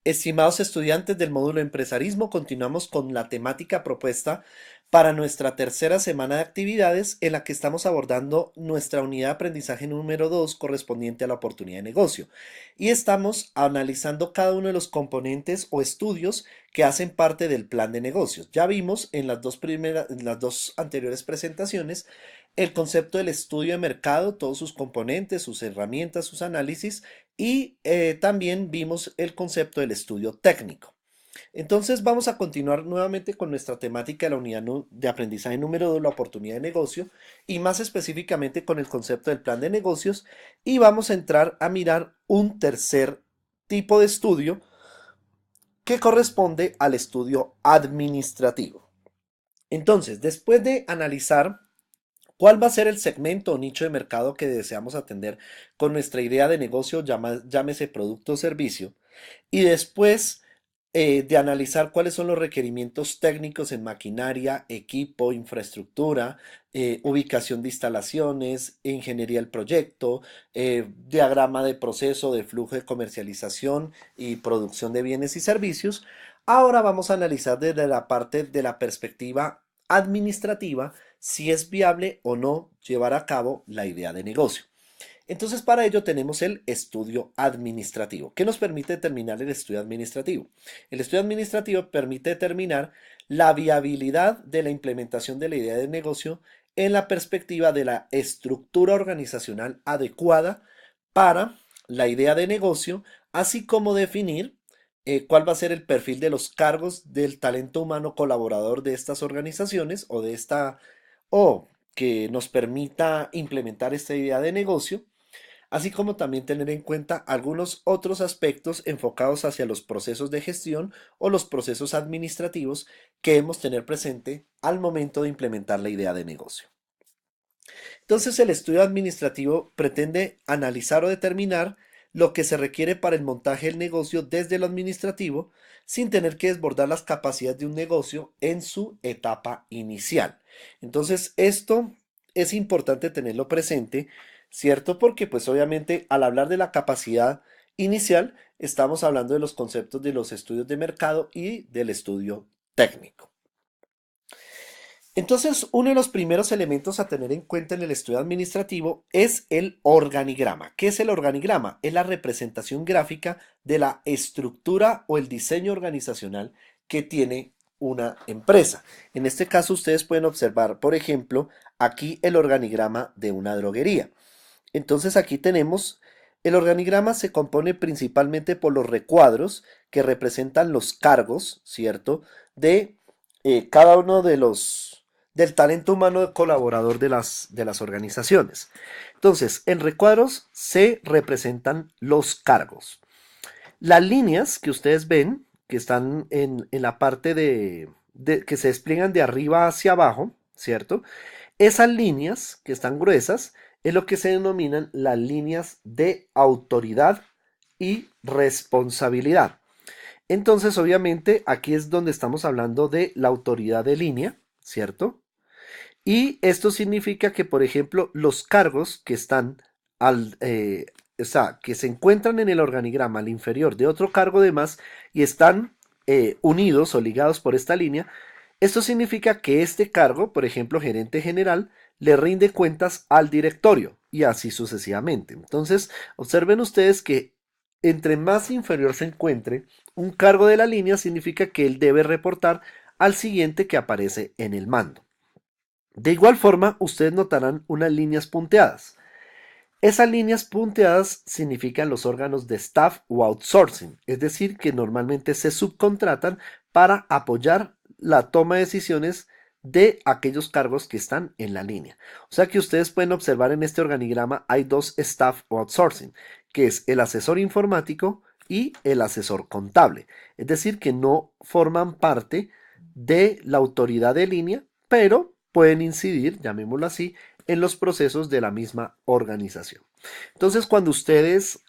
Estimados estudiantes del módulo Empresarismo, continuamos con la temática propuesta para nuestra tercera semana de actividades en la que estamos abordando nuestra unidad de aprendizaje número 2 correspondiente a la oportunidad de negocio. Y estamos analizando cada uno de los componentes o estudios que hacen parte del plan de negocios. Ya vimos en las dos anteriores presentaciones el concepto del estudio de mercado, todos sus componentes, sus herramientas, sus análisis y también vimos el concepto del estudio técnico. Entonces vamos a continuar nuevamente con nuestra temática de la unidad de aprendizaje número 2, la oportunidad de negocio, y más específicamente con el concepto del plan de negocios, y vamos a entrar a mirar un tercer tipo de estudio que corresponde al estudio administrativo. Entonces, después de analizar ¿cuál va a ser el segmento o nicho de mercado que deseamos atender con nuestra idea de negocio, llámese producto o servicio? Y después de analizar cuáles son los requerimientos técnicos en maquinaria, equipo, infraestructura, ubicación de instalaciones, ingeniería del proyecto, diagrama de proceso de flujo de comercialización y producción de bienes y servicios, ahora vamos a analizar desde la parte de la perspectiva administrativa si es viable o no llevar a cabo la idea de negocio. Entonces, para ello tenemos el estudio administrativo. ¿Qué nos permite determinar el estudio administrativo? El estudio administrativo permite determinar la viabilidad de la implementación de la idea de negocio en la perspectiva de la estructura organizacional adecuada para la idea de negocio, así como definir cuál va a ser el perfil de los cargos del talento humano colaborador de estas organizaciones o que nos permita implementar esta idea de negocio, así como también tener en cuenta algunos otros aspectos enfocados hacia los procesos de gestión o los procesos administrativos que debemos tener presente al momento de implementar la idea de negocio. Entonces, el estudio administrativo pretende analizar o determinar lo que se requiere para el montaje del negocio desde lo administrativo, sin tener que desbordar las capacidades de un negocio en su etapa inicial. Entonces, esto es importante tenerlo presente, ¿cierto? Porque pues obviamente al hablar de la capacidad inicial, estamos hablando de los conceptos de los estudios de mercado y del estudio técnico. Entonces, uno de los primeros elementos a tener en cuenta en el estudio administrativo es el organigrama. ¿Qué es el organigrama? Es la representación gráfica de la estructura o el diseño organizacional que tiene una empresa. En este caso, ustedes pueden observar, por ejemplo, aquí el organigrama de una droguería. Entonces, aquí tenemos, el organigrama se compone principalmente por los recuadros que representan los cargos, ¿cierto? De cada uno de del talento humano colaborador de las organizaciones. Entonces, en recuadros se representan los cargos. Las líneas que ustedes ven, que están en la parte que se despliegan de arriba hacia abajo, ¿cierto? Esas líneas que están gruesas es lo que se denominan las líneas de autoridad y responsabilidad. Entonces, obviamente, aquí es donde estamos hablando de la autoridad de línea, ¿cierto? Y esto significa que, por ejemplo, los cargos que están o sea, que se encuentran en el organigrama al inferior de otro cargo de más y están unidos o ligados por esta línea, esto significa que este cargo, por ejemplo, gerente general, le rinde cuentas al directorio y así sucesivamente. Entonces, observen ustedes que entre más inferior se encuentre un cargo de la línea, significa que él debe reportar al siguiente que aparece en el mando. De igual forma, ustedes notarán unas líneas punteadas. Esas líneas punteadas significan los órganos de staff o outsourcing, es decir, que normalmente se subcontratan para apoyar la toma de decisiones de aquellos cargos que están en la línea. O sea que ustedes pueden observar en este organigrama hay dos staff o outsourcing, que es el asesor informático y el asesor contable. Es decir, que no forman parte de la autoridad de línea, pero pueden incidir, llamémoslo así, en los procesos de la misma organización. Entonces, cuando ustedes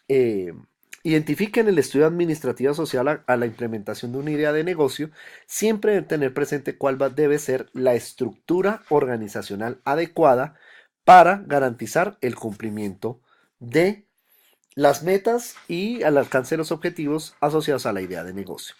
identifiquen el estudio administrativo asociado a la implementación de una idea de negocio, siempre deben tener presente debe ser la estructura organizacional adecuada para garantizar el cumplimiento de las metas y al alcance de los objetivos asociados a la idea de negocio.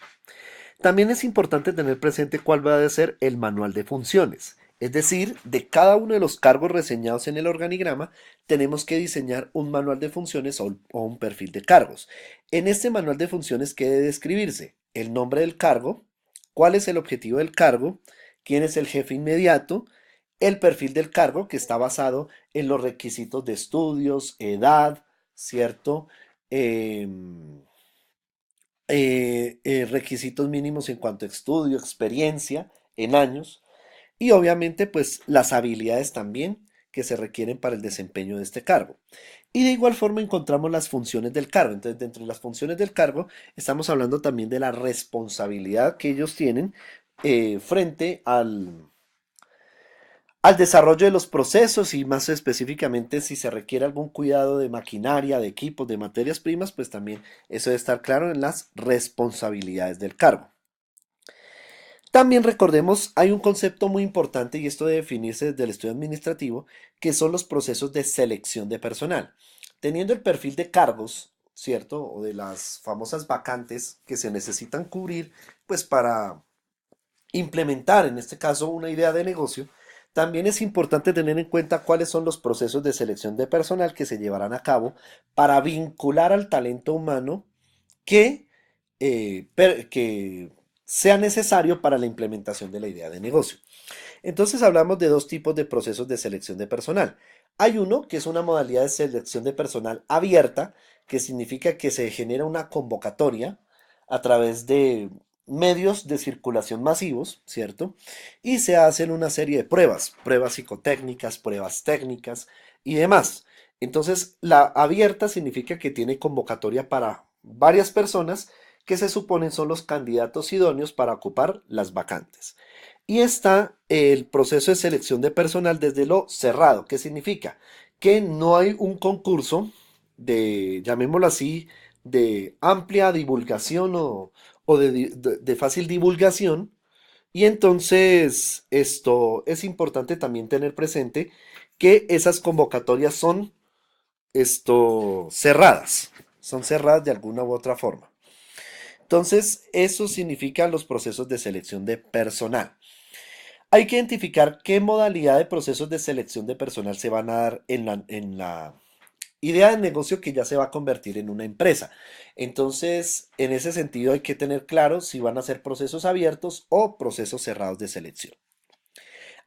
También es importante tener presente cuál va a ser el manual de funciones. Es decir, de cada uno de los cargos reseñados en el organigrama, tenemos que diseñar un manual de funciones o un perfil de cargos. En este manual de funciones, ¿qué debe describirse? El nombre del cargo, cuál es el objetivo del cargo, quién es el jefe inmediato, el perfil del cargo, que está basado en los requisitos de estudios, edad, ¿cierto? Em, requisitos mínimos en cuanto a estudio, experiencia en años y obviamente pues las habilidades también que se requieren para el desempeño de este cargo. Y de igual forma encontramos las funciones del cargo. Entonces, dentro de las funciones del cargo, estamos hablando también de la responsabilidad que ellos tienen frente al desarrollo de los procesos y más específicamente si se requiere algún cuidado de maquinaria, de equipos, de materias primas, pues también eso debe estar claro en las responsabilidades del cargo. También recordemos, hay un concepto muy importante y esto debe definirse desde el estudio administrativo, que son los procesos de selección de personal. Teniendo el perfil de cargos, ¿cierto? O de las famosas vacantes que se necesitan cubrir, pues para implementar, en este caso, una idea de negocio, también es importante tener en cuenta cuáles son los procesos de selección de personal que se llevarán a cabo para vincular al talento humano que, que sea necesario para la implementación de la idea de negocio. Entonces hablamos de dos tipos de procesos de selección de personal. Hay uno que es una modalidad de selección de personal abierta, que significa que se genera una convocatoria a través de medios de circulación masivos, ¿cierto? Y se hacen una serie de pruebas, pruebas psicotécnicas, pruebas técnicas y demás. Entonces, la abierta significa que tiene convocatoria para varias personas que se suponen son los candidatos idóneos para ocupar las vacantes. Y está el proceso de selección de personal desde lo cerrado, que significa que no hay un concurso de, llamémoslo así, de amplia divulgación o de fácil divulgación. Y entonces esto es importante también tener presente que esas convocatorias son cerradas de alguna u otra forma. Entonces, eso significa los procesos de selección de personal. Hay que identificar qué modalidad de procesos de selección de personal se van a dar en la idea de negocio que ya se va a convertir en una empresa. Entonces, en ese sentido hay que tener claro si van a ser procesos abiertos o procesos cerrados de selección.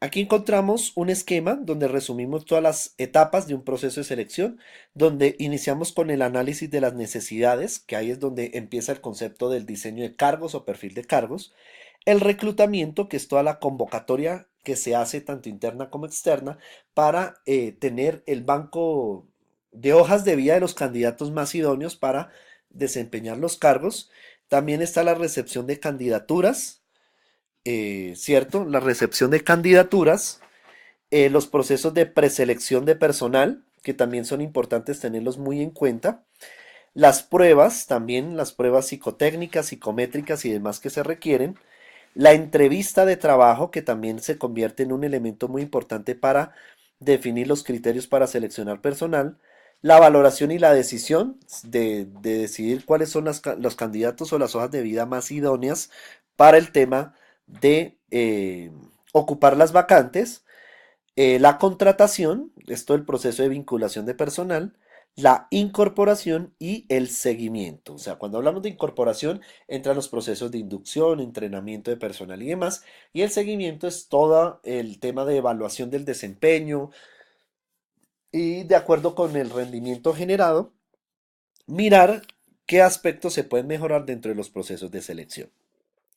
Aquí encontramos un esquema donde resumimos todas las etapas de un proceso de selección, donde iniciamos con el análisis de las necesidades, que ahí es donde empieza el concepto del diseño de cargos o perfil de cargos, el reclutamiento, que es toda la convocatoria que se hace tanto interna como externa para tener el banco de hojas de vida de los candidatos más idóneos para desempeñar los cargos. También está la recepción de candidaturas, ¿cierto? La recepción de candidaturas, los procesos de preselección de personal, que también son importantes tenerlos muy en cuenta. Las pruebas, también las pruebas psicotécnicas, psicométricas y demás que se requieren. La entrevista de trabajo, que también se convierte en un elemento muy importante para definir los criterios para seleccionar personal. La valoración y la decisión de decidir cuáles son los candidatos o las hojas de vida más idóneas para el tema de ocupar las vacantes. La contratación, esto es el proceso de vinculación de personal, la incorporación y el seguimiento. O sea, cuando hablamos de incorporación, entran los procesos de inducción, entrenamiento de personal y demás. Y el seguimiento es todo el tema de evaluación del desempeño y de acuerdo con el rendimiento generado, mirar qué aspectos se pueden mejorar dentro de los procesos de selección.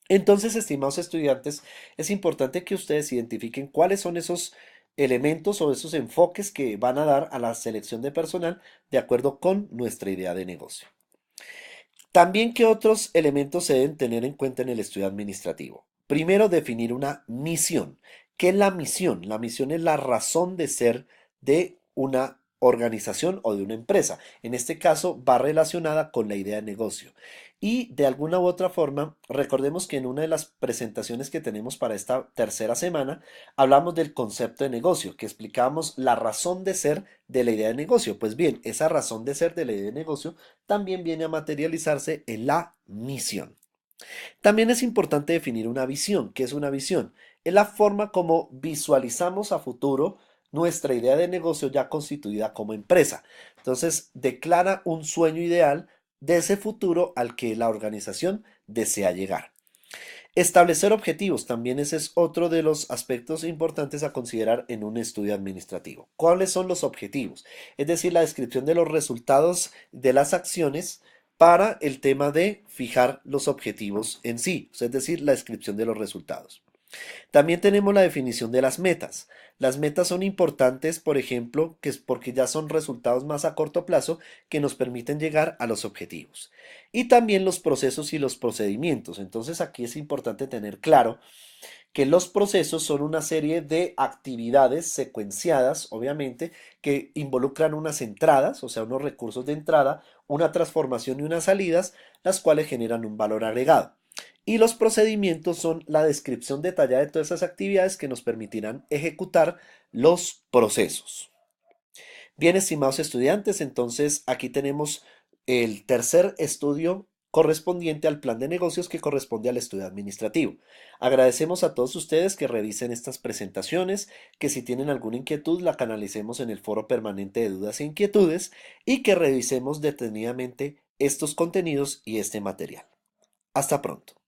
Entonces, estimados estudiantes, es importante que ustedes identifiquen cuáles son esos elementos o esos enfoques que van a dar a la selección de personal de acuerdo con nuestra idea de negocio. También, ¿qué otros elementos se deben tener en cuenta en el estudio administrativo? Primero, definir una misión. ¿Qué es la misión? La misión es la razón de ser de una organización o de una empresa. En este caso va relacionada con la idea de negocio. Y de alguna u otra forma, recordemos que en una de las presentaciones que tenemos para esta tercera semana, hablamos del concepto de negocio, que explicábamos la razón de ser de la idea de negocio. Pues bien, esa razón de ser de la idea de negocio también viene a materializarse en la misión. También es importante definir una visión. ¿Qué es una visión? Es la forma como visualizamos a futuro nuestra idea de negocio ya constituida como empresa. Entonces, declara un sueño ideal de ese futuro al que la organización desea llegar. Establecer objetivos también ese es otro de los aspectos importantes a considerar en un estudio administrativo. ¿Cuáles son los objetivos? Es decir, la descripción de los resultados de las acciones para el tema de fijar los objetivos en sí, es decir, la descripción de los resultados. También tenemos la definición de las metas. Las metas son importantes, por ejemplo, que es porque ya son resultados más a corto plazo que nos permiten llegar a los objetivos. Y también los procesos y los procedimientos. Entonces aquí es importante tener claro que los procesos son una serie de actividades secuenciadas, obviamente, que involucran unas entradas, o sea, unos recursos de entrada, una transformación y unas salidas, las cuales generan un valor agregado. Y los procedimientos son la descripción detallada de todas esas actividades que nos permitirán ejecutar los procesos. Bien, estimados estudiantes, entonces aquí tenemos el tercer estudio correspondiente al plan de negocios que corresponde al estudio administrativo. Agradecemos a todos ustedes que revisen estas presentaciones, que si tienen alguna inquietud la canalicemos en el foro permanente de dudas e inquietudes y que revisemos detenidamente estos contenidos y este material. Hasta pronto.